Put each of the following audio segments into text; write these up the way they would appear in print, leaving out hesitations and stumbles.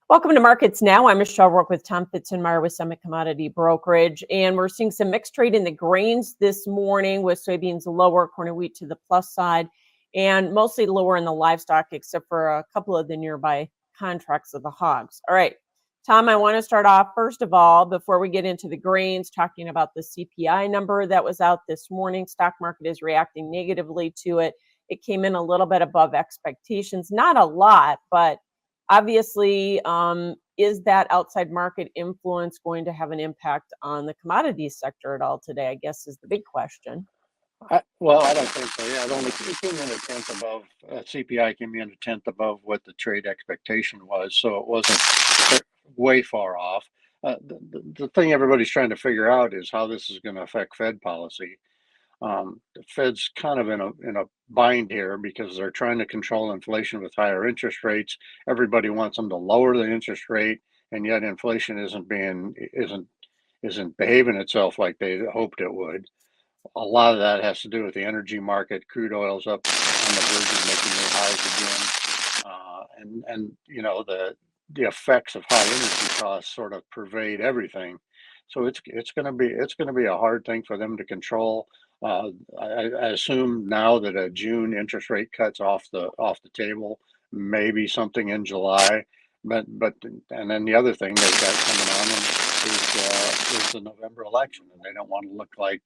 Welcome to Markets Now. I'm Michelle Rourke with Tomm Pfitzenmaier with Commodity Brokerage, and we're seeing some mixed trade in the grains this morning with soybeans lower, corn and wheat to the plus side, and mostly lower in the livestock, except for a couple of the nearby contracts of the hogs. All right, Tom, I want to start off, first of all, before we get into the grains, talking about the CPI number that was out this morning. Stock market is reacting negatively to it. It came in a little bit above expectations, not a lot, but obviously, is that outside market influence going to have an impact on the commodities sector at all today, I guess is the big question. I don't think so. Yeah, it came in a tenth above. CPI came in a tenth above what the trade expectation was, so it wasn't way far off. The thing everybody's trying to figure out is how this is going to affect Fed policy. The Fed's kind of in a bind here because they're trying to control inflation with higher interest rates. Everybody wants them to lower the interest rate, and yet inflation isn't behaving itself like they hoped it would. A lot of that has to do with the energy market. Crude oil's up on the verge of making new highs again, and the effects of high energy costs sort of pervade everything. So it's going to be a hard thing for them to control. I assume now that a June interest rate cuts off the table, maybe something in July, but and then the other thing they've got coming on them is the November election, and they don't want to look like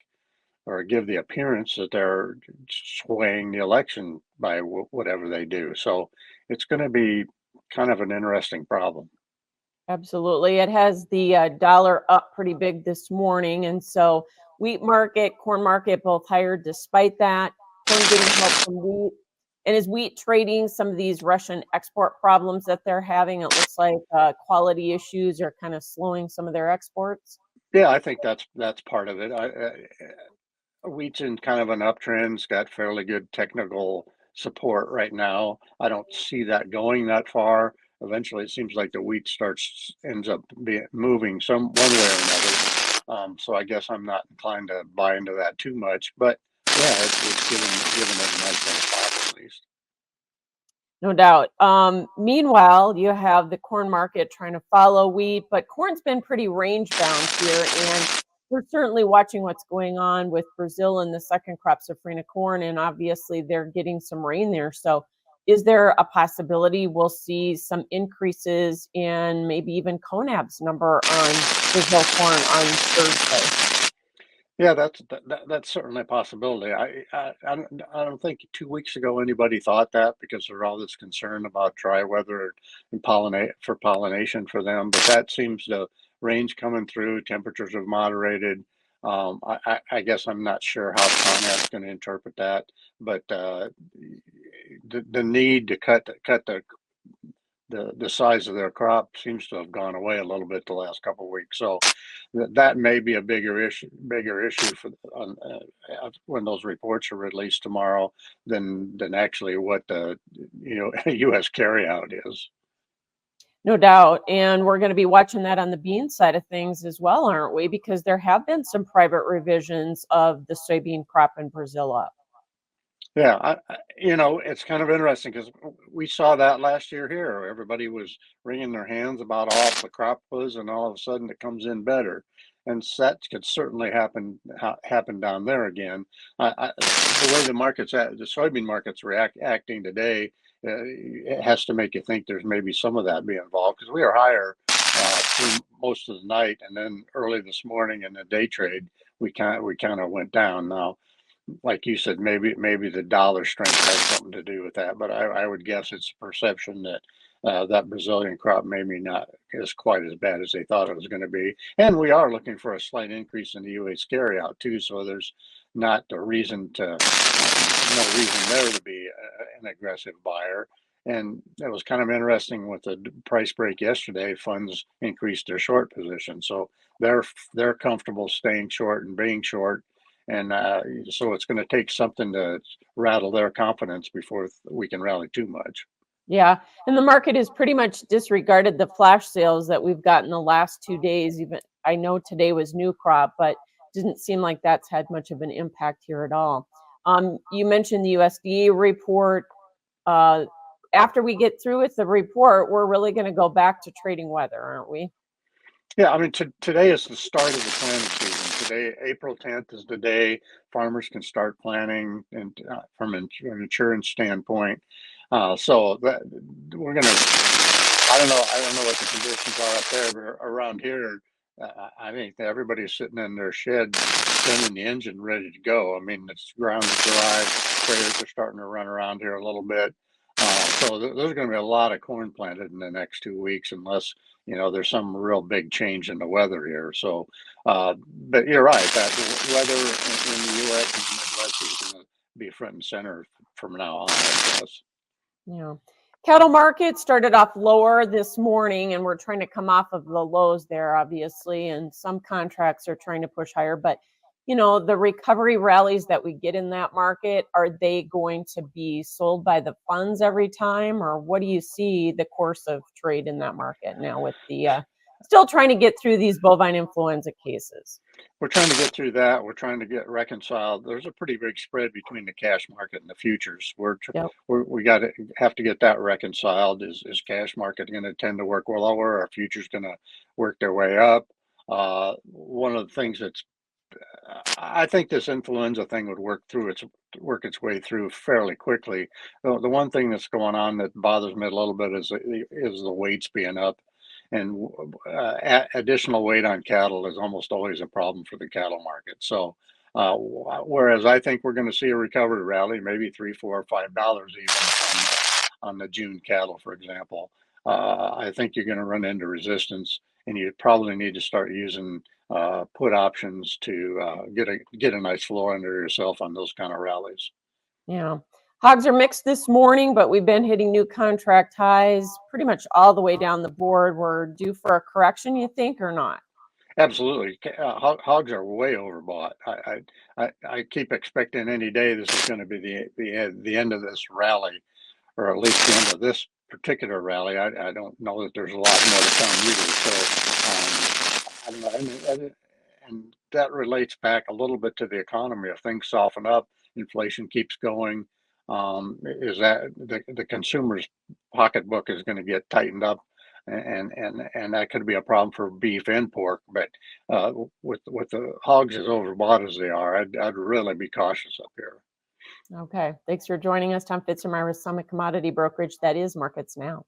or give the appearance that they're swaying the election by whatever they do. So it's going to be kind of an interesting problem. Absolutely. It has the dollar up pretty big this morning. And so wheat market, corn market, both higher despite that. Corn getting help from wheat. And is wheat trading some of these Russian export problems that they're having? It looks like quality issues are kind of slowing some of their exports. Yeah, I think that's part of it. Wheat's in kind of an uptrend. It's got fairly good technical support right now. I don't see that going that far. Eventually, it seems like the wheat ends up moving one way or another. So I guess I'm not inclined to buy into that too much. But yeah, it's given it a nice little pop at least. No doubt. Meanwhile, you have the corn market trying to follow wheat, but corn's been pretty range bound here. And we're certainly watching what's going on with Brazil and the second crop safrinha corn. And obviously, they're getting some rain there. So, is there a possibility we'll see some increases in maybe even Conab's number on Brazil corn on Thursday? Yeah, that's certainly a possibility. I don't think 2 weeks ago anybody thought that because there's all this concern about dry weather and pollination for them. But that seems to rain's coming through. Temperatures have moderated. I guess I'm not sure how Conrad's going to interpret that, but the need to cut the size of their crop seems to have gone away a little bit the last couple of weeks. So that may be a bigger issue for when those reports are released tomorrow than actually what the U.S. carryout is. No doubt. And we're going to be watching that on the bean side of things as well, aren't we? Because there have been some private revisions of the soybean crop in Brazil up. Yeah, it's kind of interesting because we saw that last year here. Everybody was wringing their hands about how off the crop was, and all of a sudden it comes in better. And that could certainly happen down there again. The way the soybean market's acting today, it has to make you think there's maybe some of that being involved because we were higher through most of the night, and then early this morning in the day trade, we kind of went down. Now, like you said, maybe the dollar strength has something to do with that, but I would guess it's a perception that that Brazilian crop maybe not is quite as bad as they thought it was going to be. And we are looking for a slight increase in the U.S. carryout too, so there's not a reason to no reason there to be an aggressive buyer. And it was kind of interesting with the price break yesterday. Funds increased their short position, so they're comfortable staying short and being short, and so it's going to take something to rattle their confidence before we can rally too much. Yeah. And the market has pretty much disregarded the flash sales that we've gotten the last 2 days. Even I know today was new crop, but didn't seem like that's had much of an impact here at all. You mentioned the USDA report. Uh, after we get through with the report, we're really going to go back to trading weather, aren't we? Yeah, I mean, today is the start of the planting season. Today, April 10th, is the day farmers can start planting, and from an insurance standpoint. So that we're gonna. I don't know what the conditions are up there, but around here, I think that everybody's sitting in their shed, spinning the engine, ready to go. I mean, it's ground is dry. Sprayers are starting to run around here a little bit. So there's going to be a lot of corn planted in the next 2 weeks, unless there's some real big change in the weather here. So, but you're right that the weather in the U.S. and the Midwest is going to be front and center from now on, I guess. Yeah. Cattle market started off lower this morning, and we're trying to come off of the lows there, obviously, and some contracts are trying to push higher. But, the recovery rallies that we get in that market, are they going to be sold by the funds every time? Or what do you see the course of trade in that market now with the still trying to get through these bovine influenza cases? We're trying to get through that. We're trying to get reconciled. There's a pretty big spread between the cash market and the futures. Yep. We got to have to get that reconciled. Is cash market going to tend to work lower? Are futures going to work their way up? One of the things that's I think this influenza thing would work its way through fairly quickly. The one thing that's going on that bothers me a little bit is the weights being up, and additional weight on cattle is almost always a problem for the cattle market. So, whereas I think we're going to see a recovery rally, maybe $3, $4, $5 even on the June cattle, for example. I think you're going to run into resistance, and you probably need to start using put options to get a nice floor under yourself on those kind of rallies. Yeah. Hogs are mixed this morning, but we've been hitting new contract highs pretty much all the way down the board. We're due for a correction, you think, or not? Absolutely, hogs are way overbought. I keep expecting any day this is going to be the end of this rally, or at least the end of this particular rally. I don't know that there's a lot more to come either. So I don't know, and that relates back a little bit to the economy. If things soften up, inflation keeps going. Is that the consumer's pocketbook is going to get tightened up, and that could be a problem for beef and pork. But with the hogs as overbought as they are, I'd really be cautious up here. Okay. Thanks for joining us, Tomm Pfitzenmaier with Summit Commodity Brokerage. That is Markets Now.